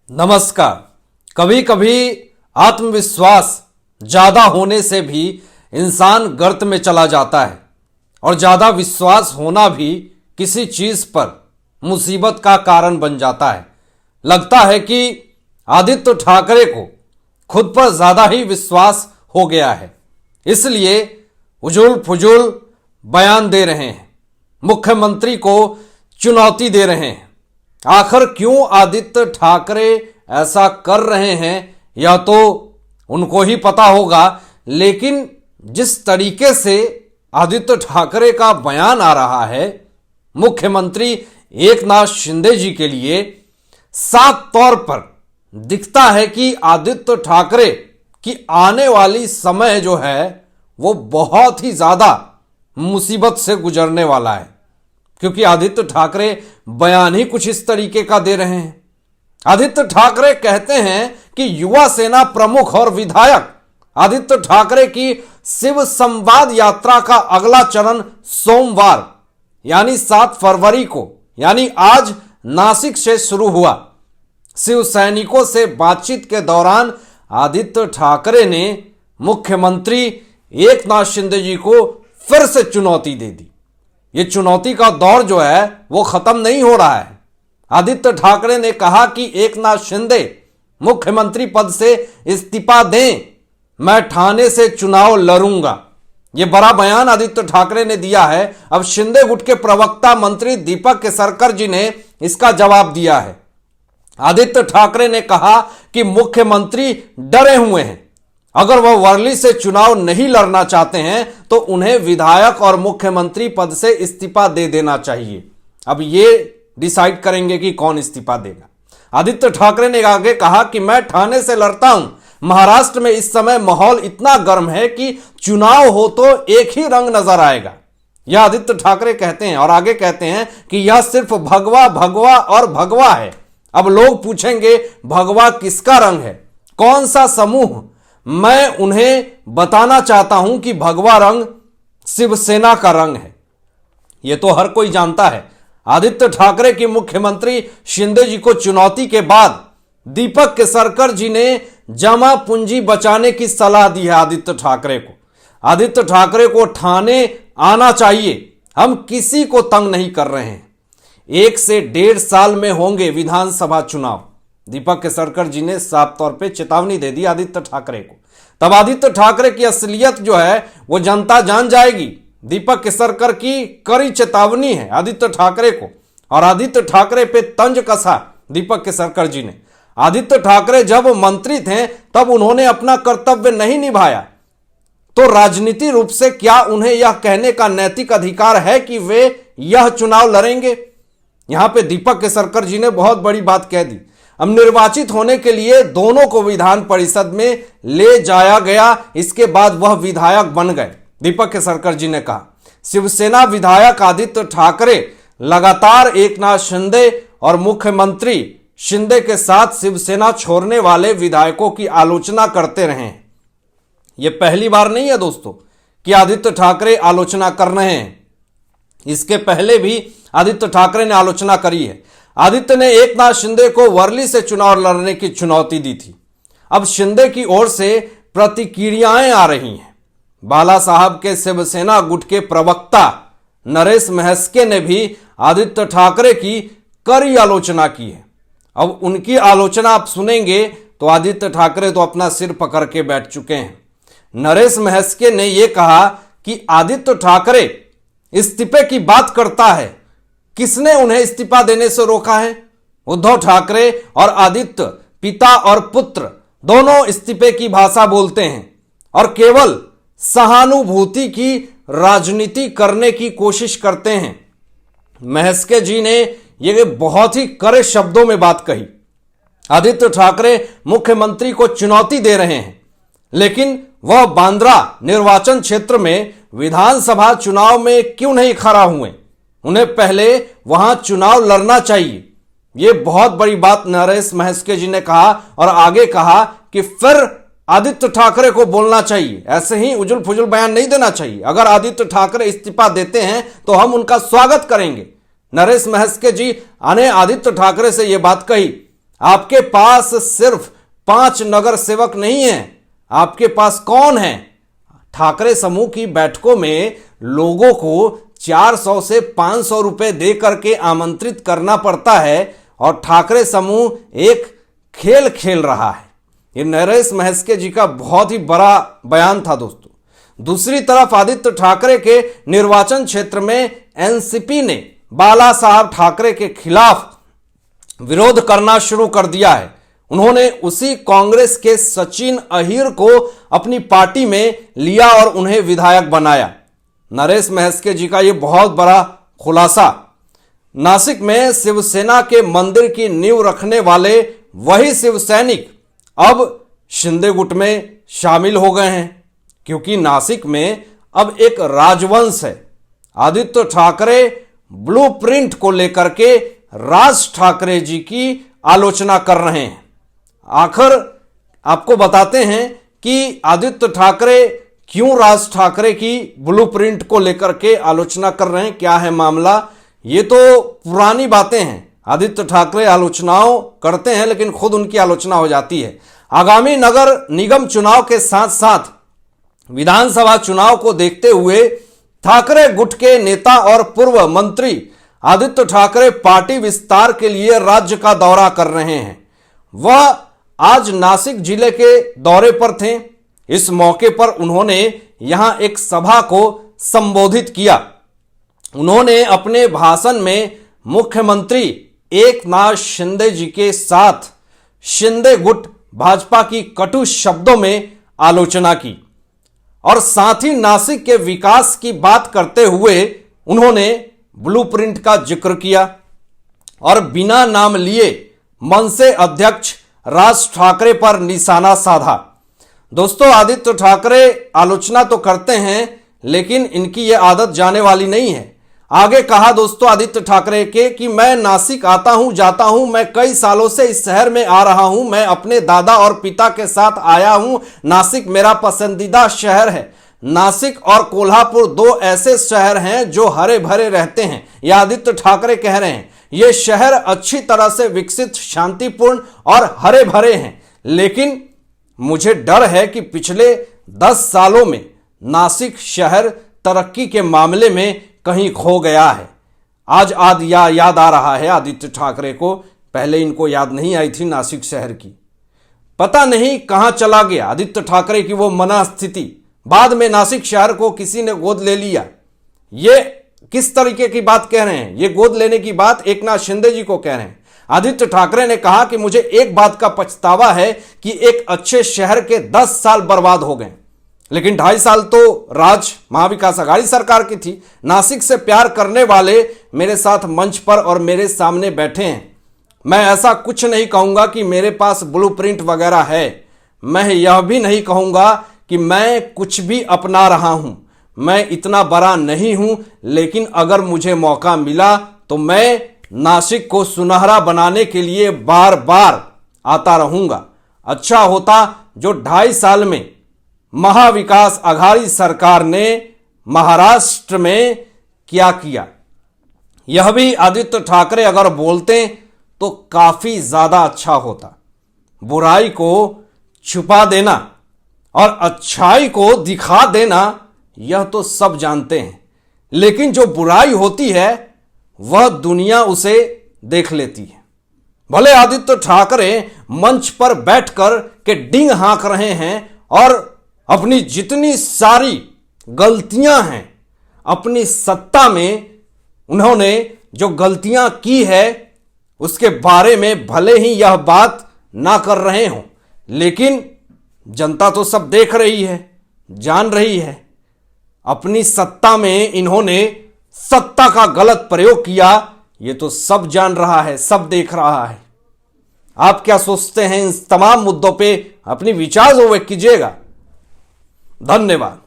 नमस्कार। कभी कभी आत्मविश्वास ज्यादा होने से भी इंसान गर्त में चला जाता है और ज्यादा विश्वास होना भी किसी चीज पर मुसीबत का कारण बन जाता है। लगता है कि आदित्य ठाकरे को खुद पर ज्यादा ही विश्वास हो गया है, इसलिए उजुल फुजुल बयान दे रहे हैं, मुख्यमंत्री को चुनौती दे रहे हैं। आखिर क्यों आदित्य ठाकरे ऐसा कर रहे हैं यह तो उनको ही पता होगा, लेकिन जिस तरीके से आदित्य ठाकरे का बयान आ रहा है मुख्यमंत्री एकनाथ शिंदे जी के लिए, साफ तौर पर दिखता है कि आदित्य ठाकरे की आने वाली समय जो है वो बहुत ही ज्यादा मुसीबत से गुजरने वाला है। क्योंकि आदित्य ठाकरे बयान ही कुछ इस तरीके का दे रहे हैं। आदित्य ठाकरे कहते हैं कि युवा सेना प्रमुख और विधायक आदित्य ठाकरे की शिव संवाद यात्रा का अगला चरण सोमवार यानी 7 फरवरी को यानी आज नासिक से शुरू हुआ। शिव सैनिकों से बातचीत के दौरान आदित्य ठाकरे ने मुख्यमंत्री एकनाथ शिंदे जी को फिर से चुनौती दे दी। ये चुनौती का दौर जो है वो खत्म नहीं हो रहा है। आदित्य ठाकरे ने कहा कि एकनाथ शिंदे मुख्यमंत्री पद से इस्तीफा दें, मैं ठाणे से चुनाव लड़ूंगा। ये बड़ा बयान आदित्य ठाकरे ने दिया है। अब शिंदे गुट के प्रवक्ता मंत्री दीपक केसरकर जी ने इसका जवाब दिया है। आदित्य ठाकरे ने कहा कि मुख्यमंत्री डरे हुए हैं, अगर वह वर्ली से चुनाव नहीं लड़ना चाहते हैं तो उन्हें विधायक और मुख्यमंत्री पद से इस्तीफा दे देना चाहिए। अब ये डिसाइड करेंगे कि कौन इस्तीफा देगा। आदित्य ठाकरे ने आगे कहा कि मैं ठाणे से लड़ता हूं। महाराष्ट्र में इस समय माहौल इतना गर्म है कि चुनाव हो तो एक ही रंग नजर आएगा, यह आदित्य ठाकरे कहते हैं। और आगे कहते हैं कि यह सिर्फ भगवा भगवा और भगवा है। अब लोग पूछेंगे भगवा किसका रंग है, कौन सा समूह? मैं उन्हें बताना चाहता हूं कि भगवा रंग शिवसेना का रंग है। यह तो हर कोई जानता है। आदित्य ठाकरे की मुख्यमंत्री शिंदे जी को चुनौती के बाद दीपक केसरकर जी ने जमा पूंजी बचाने की सलाह दी है आदित्य ठाकरे को। आदित्य ठाकरे को ठाणे आना चाहिए, हम किसी को तंग नहीं कर रहे हैं। 1 से 1.5 साल में होंगे विधानसभा चुनाव। दीपक केसरकर जी ने साफ तौर पे चेतावनी दे दी आदित्य ठाकरे को। तब आदित्य ठाकरे की असलियत जो है वो जनता जान जाएगी। दीपक केसरकर की कड़ी चेतावनी है आदित्य ठाकरे को, और आदित्य ठाकरे पे तंज कसा दीपक केसरकर जी ने। आदित्य ठाकरे जब मंत्री थे तब उन्होंने अपना कर्तव्य नहीं निभाया, तो राजनीति रूप से क्या उन्हें यह कहने का नैतिक अधिकार है कि वे यह चुनाव लड़ेंगे? यहां पे दीपक केसरकर जी ने बहुत बड़ी बात कह दी। अब निर्वाचित होने के लिए दोनों को विधान परिषद में ले जाया गया, इसके बाद वह विधायक बन गए। दीपक केसरकर जी ने कहा शिवसेना विधायक आदित्य ठाकरे लगातार एकनाथ शिंदे और मुख्यमंत्री शिंदे के साथ शिवसेना छोड़ने वाले विधायकों की आलोचना करते रहे हैं। यह पहली बार नहीं है दोस्तों कि आदित्य ठाकरे आलोचना कर रहे हैं। इसके पहले भी आदित्य ठाकरे ने आलोचना करी है। आदित्य ने एकनाथ शिंदे को वर्ली से चुनाव लड़ने की चुनौती दी थी। अब शिंदे की ओर से प्रतिक्रियाएं आ रही हैं। बाला साहब के शिवसेना गुट के प्रवक्ता नरेश महस्के ने भी आदित्य ठाकरे की कड़ी आलोचना की है। अब उनकी आलोचना आप सुनेंगे तो आदित्य ठाकरे तो अपना सिर पकड़ के बैठ चुके हैं। नरेश महस्के ने यह कहा कि आदित्य ठाकरे इस्तीफे की बात करता है, किसने उन्हें इस्तीफा देने से रोका है? उद्धव ठाकरे और आदित्य पिता और पुत्र दोनों इस्तीफे की भाषा बोलते हैं और केवल सहानुभूति की राजनीति करने की कोशिश करते हैं। महस्के जी ने यह बहुत ही कड़े शब्दों में बात कही। आदित्य ठाकरे मुख्यमंत्री को चुनौती दे रहे हैं, लेकिन वह बांद्रा निर्वाचन क्षेत्र में विधानसभा चुनाव में क्यों नहीं खड़ा हुए? उन्हें पहले वहां चुनाव लड़ना चाहिए। यह बहुत बड़ी बात नरेश महस्के जी ने कहा और आगे कहा कि फिर आदित्य ठाकरे को बोलना चाहिए, ऐसे ही उजुल फुजुल बयान नहीं देना चाहिए। अगर आदित्य ठाकरे इस्तीफा देते हैं तो हम उनका स्वागत करेंगे। नरेश महस्के जी ने आदित्य ठाकरे से यह बात कही। आपके पास सिर्फ 5 नगर सेवक नहीं है, आपके पास कौन है? ठाकरे समूह की बैठकों में लोगों को 400 से 500 रुपए दे करके आमंत्रित करना पड़ता है और ठाकरे समूह एक खेल खेल रहा है। ये नरेश महस्के जी का बहुत ही बड़ा बयान था दोस्तों। दूसरी तरफ आदित्य ठाकरे के निर्वाचन क्षेत्र में एनसीपी ने बाला साहब ठाकरे के खिलाफ विरोध करना शुरू कर दिया है। उन्होंने उसी कांग्रेस के सचिन अहीर को अपनी पार्टी में लिया और उन्हें विधायक बनाया। नरेश महस्के जी का यह बहुत बड़ा खुलासा। नासिक में शिवसेना के मंदिर की नींव रखने वाले वही शिव सैनिक अब शिंदे गुट में शामिल हो गए हैं, क्योंकि नासिक में अब एक राजवंश है। आदित्य ठाकरे ब्लूप्रिंट को लेकर के राज ठाकरे जी की आलोचना कर रहे हैं। आखिर आपको बताते हैं कि आदित्य ठाकरे क्यों राज ठाकरे की ब्लूप्रिंट को लेकर के आलोचना कर रहे हैं, क्या है मामला। ये तो पुरानी बातें हैं। आदित्य ठाकरे आलोचनाओं करते हैं लेकिन खुद उनकी आलोचना हो जाती है। आगामी नगर निगम चुनाव के साथ साथ विधानसभा चुनाव को देखते हुए ठाकरे गुट के नेता और पूर्व मंत्री आदित्य ठाकरे पार्टी विस्तार के लिए राज्य का दौरा कर रहे हैं। वह आज नासिक जिले के दौरे पर थे। इस मौके पर उन्होंने यहां एक सभा को संबोधित किया। उन्होंने अपने भाषण में मुख्यमंत्री एकनाथ शिंदे जी के साथ शिंदे गुट भाजपा की कटु शब्दों में आलोचना की और साथ ही नासिक के विकास की बात करते हुए उन्होंने ब्लूप्रिंट का जिक्र किया और बिना नाम लिए मनसे अध्यक्ष राज ठाकरे पर निशाना साधा। दोस्तों, आदित्य ठाकरे आलोचना तो करते हैं लेकिन इनकी यह आदत जाने वाली नहीं है। आगे कहा दोस्तों आदित्य ठाकरे के कि मैं नासिक आता हूं, जाता हूं, मैं कई सालों से इस शहर में आ रहा हूं, मैं अपने दादा और पिता के साथ आया हूं। नासिक मेरा पसंदीदा शहर है। नासिक और कोल्हापुर दो ऐसे शहर हैं जो हरे भरे रहते हैं। यह आदित्य ठाकरे कह रहे हैं। ये शहर अच्छी तरह से विकसित, शांतिपूर्ण और हरे भरे हैं, लेकिन मुझे डर है कि पिछले 10 सालों में नासिक शहर तरक्की के मामले में कहीं खो गया है। आज याद आ रहा है आदित्य ठाकरे को। पहले इनको याद नहीं आई थी नासिक शहर की। पता नहीं कहां चला गया आदित्य ठाकरे की वो मनस्थिति। बाद में नासिक शहर को किसी ने गोद ले लिया। ये किस तरीके की बात कह रहे हैं? ये गोद लेने की बात एकनाथ शिंदे जी को कह रहे हैं। आदित्य ठाकरे ने कहा कि मुझे एक बात का पछतावा है कि एक अच्छे शहर के 10 साल बर्बाद हो गए, लेकिन 2.5 साल तो राज महाविकास अघाड़ी सरकार की थी। नासिक से प्यार करने वाले मेरे साथ मंच पर और मेरे सामने बैठे हैं। मैं ऐसा कुछ नहीं कहूंगा कि मेरे पास ब्लूप्रिंट वगैरह है। मैं यह भी नहीं कहूंगा कि मैं कुछ भी अपना रहा हूं। मैं इतना बड़ा नहीं हूं, लेकिन अगर मुझे मौका मिला तो मैं नासिक को सुनहरा बनाने के लिए बार बार आता रहूंगा। अच्छा होता जो 2.5 साल में महाविकास अघाड़ी सरकार ने महाराष्ट्र में क्या किया। यह भी आदित्य ठाकरे अगर बोलते तो काफी ज्यादा अच्छा होता। बुराई को छुपा देना और अच्छाई को दिखा देना यह तो सब जानते हैं, लेकिन जो बुराई होती है वह दुनिया उसे देख लेती है। भले आदित्य ठाकरे मंच पर बैठकर के डिंग हाँक रहे हैं और अपनी जितनी सारी गलतियां हैं, अपनी सत्ता में उन्होंने जो गलतियां की है उसके बारे में भले ही यह बात ना कर रहे हों, लेकिन जनता तो सब देख रही है, जान रही है। अपनी सत्ता में इन्होंने सत्ता का गलत प्रयोग किया, ये तो सब जान रहा है, सब देख रहा है। आप क्या सोचते हैं इन तमाम मुद्दों पे? अपनी विचार व्यक्त कीजिएगा। धन्यवाद।